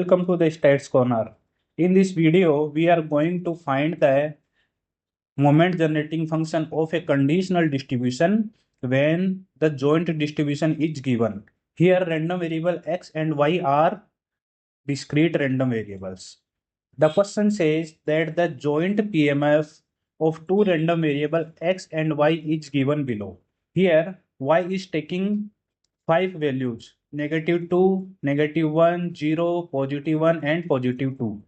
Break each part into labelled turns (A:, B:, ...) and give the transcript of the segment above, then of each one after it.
A: Welcome to the Stats Corner. In this video, we are going to find the moment generating function of a conditional distribution when the joint distribution is given. Here, random variable x and y are discrete random variables. The question says that the joint PMF of two random variable x and y is given below. Here, y is taking five values: -2, -1, 0, +1, and +2.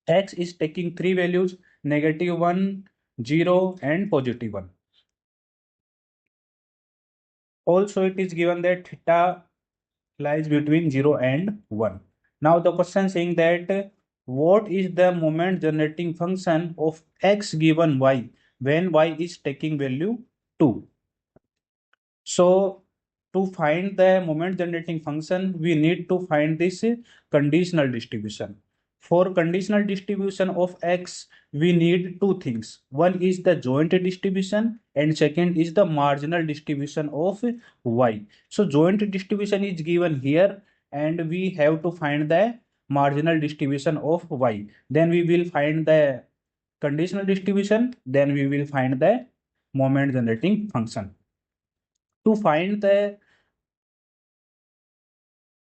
A: X is taking three values: -1, 0, and +1. Also, it is given that theta lies between 0 and 1. Now, the question saying that what is the moment generating function of x given y when y is taking value 2? So, to find the moment generating function, we need to find this conditional distribution. For conditional distribution of x, we need two things. One is the joint distribution and second is the marginal distribution of y. So joint distribution is given here and we have to find the marginal distribution of y. Then we will find the conditional distribution, then we will find the moment generating function. To find the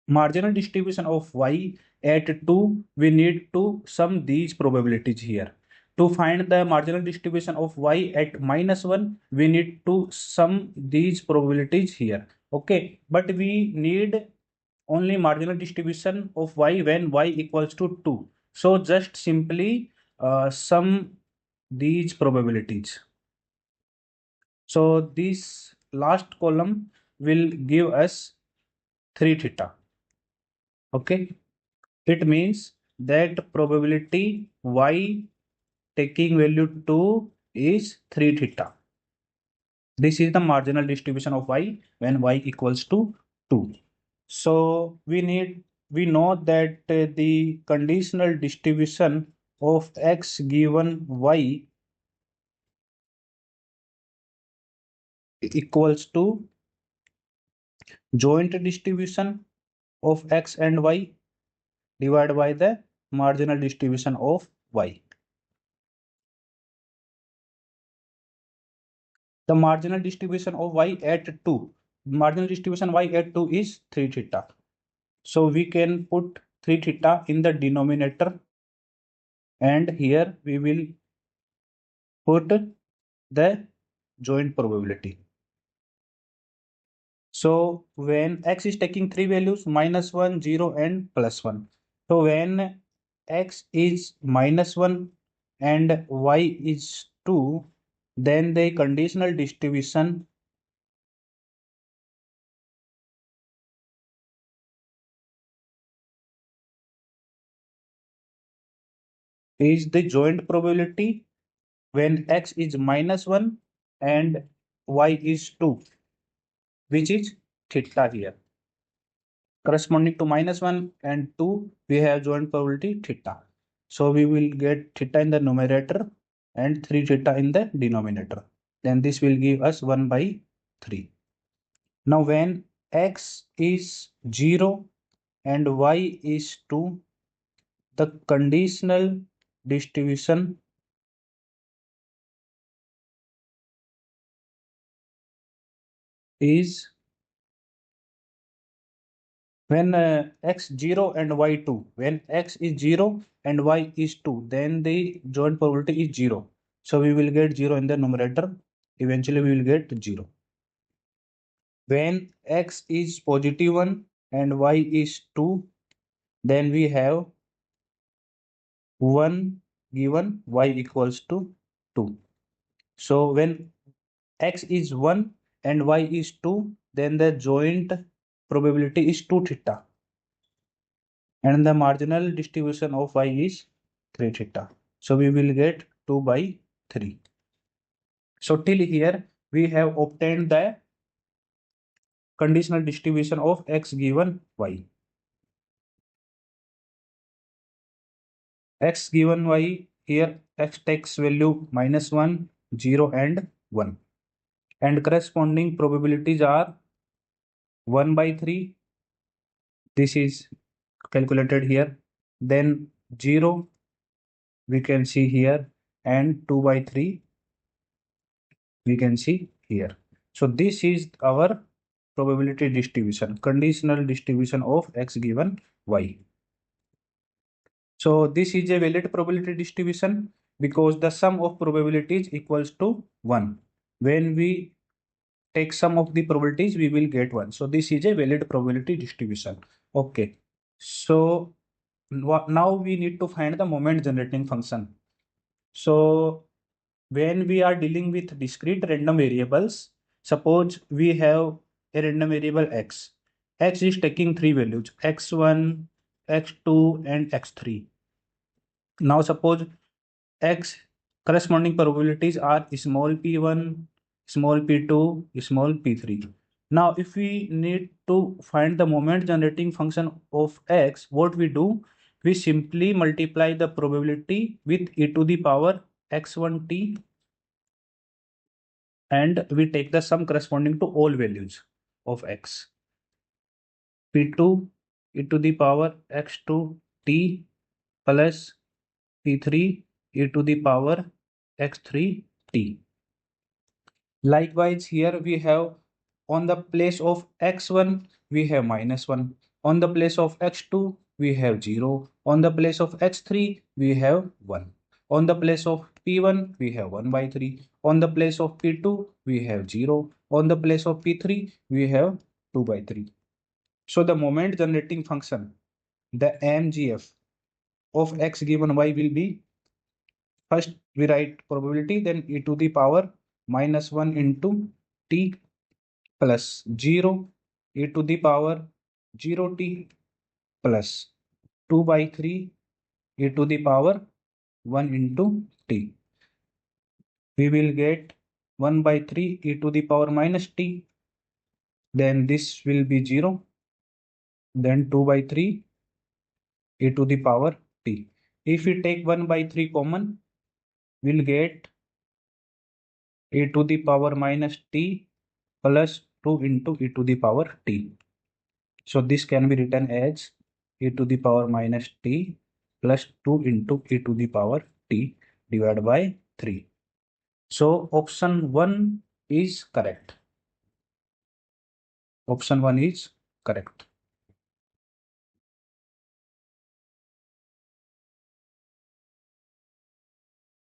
A: marginal distribution of y at 2, we need to sum these probabilities here. To find the marginal distribution of y at -1, we need to sum these probabilities here. Okay, but we need only marginal distribution of y when y equals to 2. So just simply sum these probabilities. So this last column will give us 3 theta. Okay, it means that probability y taking value 2 is 3 theta. This is the marginal distribution of y when y equals to 2. So we know that the conditional distribution of x given y equals to joint distribution of x and y divided by the marginal distribution of y. The marginal distribution of y at 2, marginal distribution y at 2 is 3 theta. So we can put 3 theta in the denominator and here we will put the joint probability. So when x is taking three values, -1, 0, and +1. So when x is -1 and y is 2, then the conditional distribution is the joint probability when x is -1 and y is 2, which is theta here. Corresponding to -1 and 2, we have joint probability theta. So we will get theta in the numerator and 3 theta in the denominator. Then this will give us 1/3. Now when x is 0 and y is 2, the conditional distribution is when x 0 and y 2. When x is 0 and y is 2, then the joint probability is 0. So we will get 0 in the numerator. Eventually we will get 0. When x is +1 and y is 2, then we have 1 given y equals to 2. So when x is 1 and y is 2, then the joint probability is 2 theta. And the marginal distribution of y is 3 theta. So we will get 2/3. So till here we have obtained the conditional distribution of x given y. X given y, here x takes value -1, 0, and 1. And corresponding probabilities are 1/3. This is calculated here. Then 0 we can see here, and 2 by 3 we can see here. So this is our probability distribution, conditional distribution of x given y. So this is a valid probability distribution because the sum of probabilities equals to 1. When we take sum of the probabilities, we will get 1. So this is a valid probability distribution. Okay. So now we need to find the moment generating function. So when we are dealing with discrete random variables, suppose we have a random variable x. X is taking three values, x1, x2, and x3. Now suppose x corresponding probabilities are small p1, small p2, small p3. Now, if we need to find the moment generating function of x, what we do? We simply multiply the probability with e to the power x1t, and we take the sum corresponding to all values of x. p2 e to the power x2t plus p3 e to the power x3t. Likewise, here we have on the place of x1, we have -1. On the place of x2, we have 0. On the place of x3, we have 1. On the place of p1, we have 1 by 3. On the place of p2, we have 0. On the place of p3, we have 2 by 3. So the moment generating function, the MGF of x given y will be, first we write probability, then e to the power -1 into t plus 0 e to the power 0t plus 2 by 3 e to the power 1 into t. We will get 1 by 3 e to the power minus t. Then this will be 0. Then 2 by 3 e to the power t. If we take 1 by 3 common, we'll get e to the power minus t plus 2 into e to the power t. So this can be written as e to the power minus t plus 2 into e to the power t divided by 3. So option 1 is correct. Option 1 is correct.